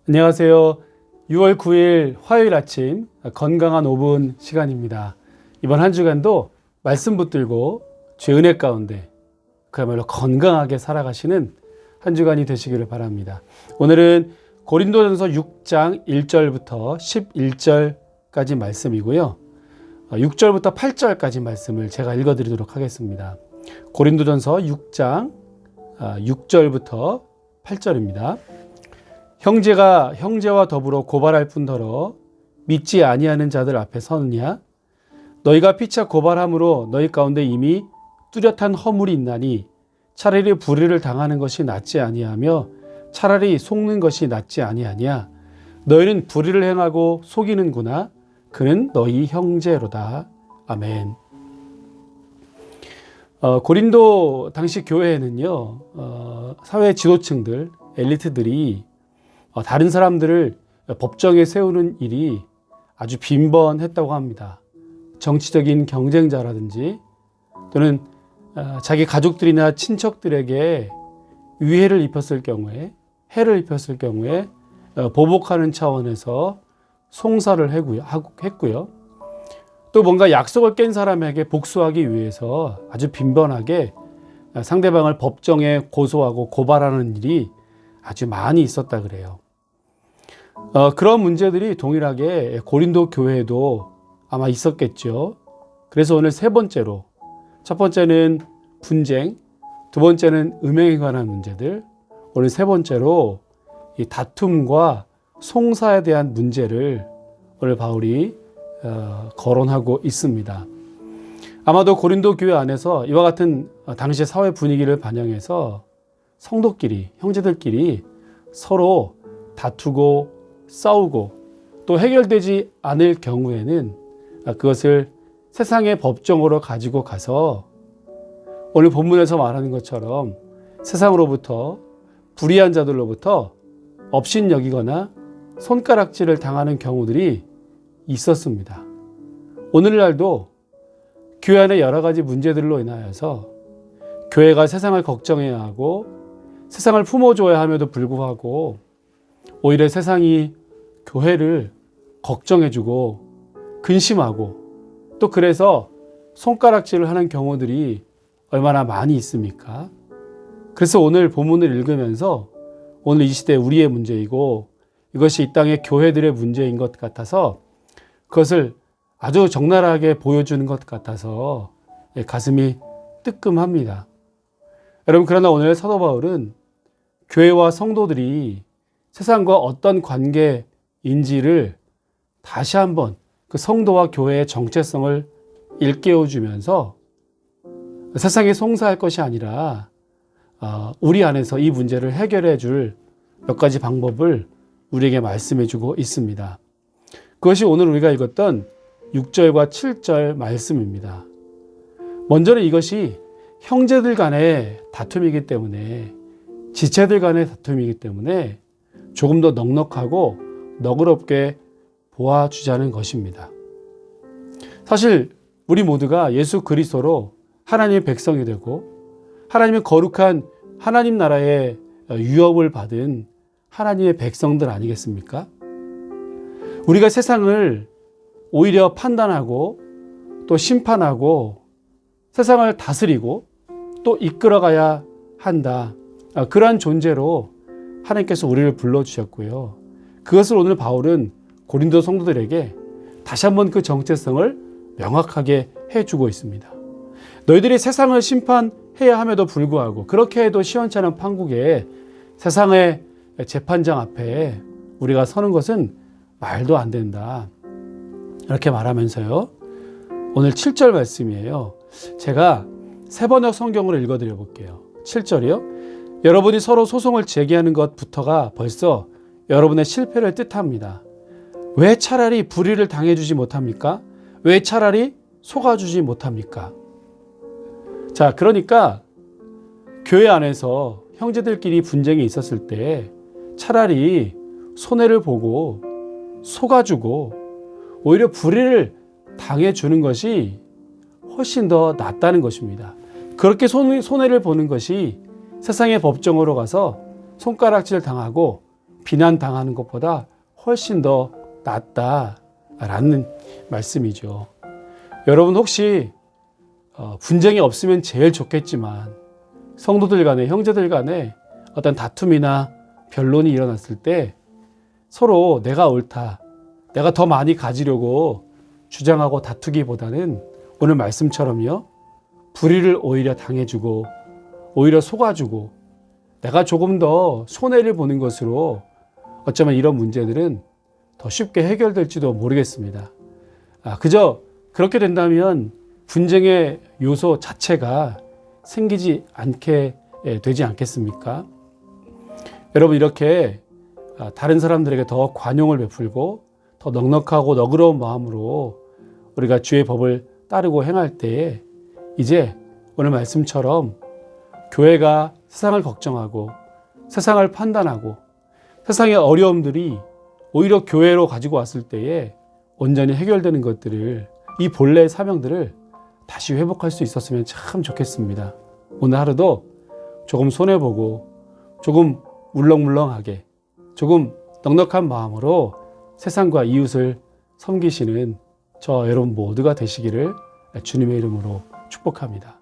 안녕하세요. 6월 9일 화요일 아침 건강한 5분 시간입니다. 이번 한 주간도 말씀 붙들고 주의 은혜 가운데 그야말로 건강하게 살아가시는 한 주간이 되시기를 바랍니다. 오늘은 고린도전서 6장 1절부터 11절까지 말씀이고요. 6절부터 8절까지 말씀을 제가 읽어드리도록 하겠습니다. 고린도전서 6장 6절부터 8절입니다. 형제가 형제와 더불어 고발할 뿐더러 믿지 아니하는 자들 앞에 서느냐? 너희가 피차 고발함으로 너희 가운데 이미 뚜렷한 허물이 있나니 차라리 불의를 당하는 것이 낫지 아니하며 차라리 속는 것이 낫지 아니하냐? 너희는 불의를 행하고 속이는구나. 그는 너희 형제로다. 아멘. 고린도 당시 교회에는요, 사회 지도층들, 엘리트들이 다른 사람들을 법정에 세우는 일이 아주 빈번했다고 합니다. 정치적인 경쟁자라든지 또는 자기 가족들이나 친척들에게 위해를 입혔을 경우에, 해를 입혔을 경우에 보복하는 차원에서 송사를 했고요. 또 뭔가 약속을 깬 사람에게 복수하기 위해서 아주 빈번하게 상대방을 법정에 고소하고 고발하는 일이 아주 많이 있었다 그래요. 그런 문제들이 동일하게 고린도 교회에도 아마 있었겠죠. 그래서 오늘 세 번째로, 첫 번째는 분쟁, 두 번째는 음행에 관한 문제들, 오늘 세 번째로 이 다툼과 송사에 대한 문제를 오늘 바울이 거론하고 있습니다. 아마도 고린도 교회 안에서 이와 같은 당시의 사회 분위기를 반영해서 성도끼리, 형제들끼리 서로 다투고 싸우고 또 해결되지 않을 경우에는 그것을 세상의 법정으로 가지고 가서 오늘 본문에서 말하는 것처럼 세상으로부터 불의한 자들로부터 업신여기거나 손가락질을 당하는 경우들이 있었습니다. 오늘날도 교회 안에 여러 가지 문제들로 인하여서 교회가 세상을 걱정해야 하고 세상을 품어줘야 함에도 불구하고 오히려 세상이 교회를 걱정해주고 근심하고 또 그래서 손가락질을 하는 경우들이 얼마나 많이 있습니까? 그래서 오늘 본문을 읽으면서 오늘 이 시대 우리의 문제이고 이것이 이 땅의 교회들의 문제인 것 같아서 그것을 아주 적나라하게 보여주는 것 같아서 가슴이 뜨끔합니다. 여러분, 그러나 오늘 사도 바울은 교회와 성도들이 세상과 어떤 관계인지를 다시 한번 그 성도와 교회의 정체성을 일깨워주면서 세상에 송사할 것이 아니라 우리 안에서 이 문제를 해결해 줄 몇 가지 방법을 우리에게 말씀해 주고 있습니다. 그것이 오늘 우리가 읽었던 6절과 7절 말씀입니다. 먼저는 이것이 형제들 간의 다툼이기 때문에, 지체들 간의 다툼이기 때문에 조금 더 넉넉하고 너그럽게 보아주자는 것입니다. 사실 우리 모두가 예수 그리스도로 하나님의 백성이 되고 하나님의 거룩한 하나님 나라의 유업을 받은 하나님의 백성들 아니겠습니까? 우리가 세상을 오히려 판단하고 또 심판하고 세상을 다스리고 또 이끌어가야 한다. 그러한 존재로 하나님께서 우리를 불러주셨고요. 그것을 오늘 바울은 고린도 성도들에게 다시 한번 그 정체성을 명확하게 해주고 있습니다. 너희들이 세상을 심판해야 함에도 불구하고 그렇게 해도 시원찮은 판국에 세상의 재판장 앞에 우리가 서는 것은 말도 안 된다. 이렇게 말하면서요. 오늘 7절 말씀이에요. 제가 세 번역 성경으로 읽어드려 볼게요. 7절이요. 여러분이 서로 소송을 제기하는 것부터가 벌써 여러분의 실패를 뜻합니다. 왜 차라리 불의를 당해주지 못합니까? 왜 차라리 속아주지 못합니까? 자, 그러니까 교회 안에서 형제들끼리 분쟁이 있었을 때 차라리 손해를 보고 속아주고 오히려 불의를 당해주는 것이 훨씬 더 낫다는 것입니다. 그렇게 손해를 보는 것이 세상의 법정으로 가서 손가락질 당하고 비난당하는 것보다 훨씬 더 낫다라는 말씀이죠. 여러분 혹시 분쟁이 없으면 제일 좋겠지만 성도들 간에, 형제들 간에 어떤 다툼이나 변론이 일어났을 때 서로 내가 옳다, 내가 더 많이 가지려고 주장하고 다투기보다는 오늘 말씀처럼요, 불의를 오히려 당해주고 오히려 속아주고 내가 조금 더 손해를 보는 것으로 어쩌면 이런 문제들은 더 쉽게 해결될지도 모르겠습니다. 그저 그렇게 된다면 분쟁의 요소 자체가 생기지 않게 되지 않겠습니까? 여러분, 이렇게 다른 사람들에게 더 관용을 베풀고 더 넉넉하고 너그러운 마음으로 우리가 주의 법을 따르고 행할 때에 이제 오늘 말씀처럼 교회가 세상을 걱정하고 세상을 판단하고 세상의 어려움들이 오히려 교회로 가지고 왔을 때에 온전히 해결되는 것들을, 이 본래의 사명들을 다시 회복할 수 있었으면 참 좋겠습니다. 오늘 하루도 조금 손해보고 조금 물렁물렁하게 조금 넉넉한 마음으로 세상과 이웃을 섬기시는 저 여러분 모두가 되시기를 주님의 이름으로 축복합니다.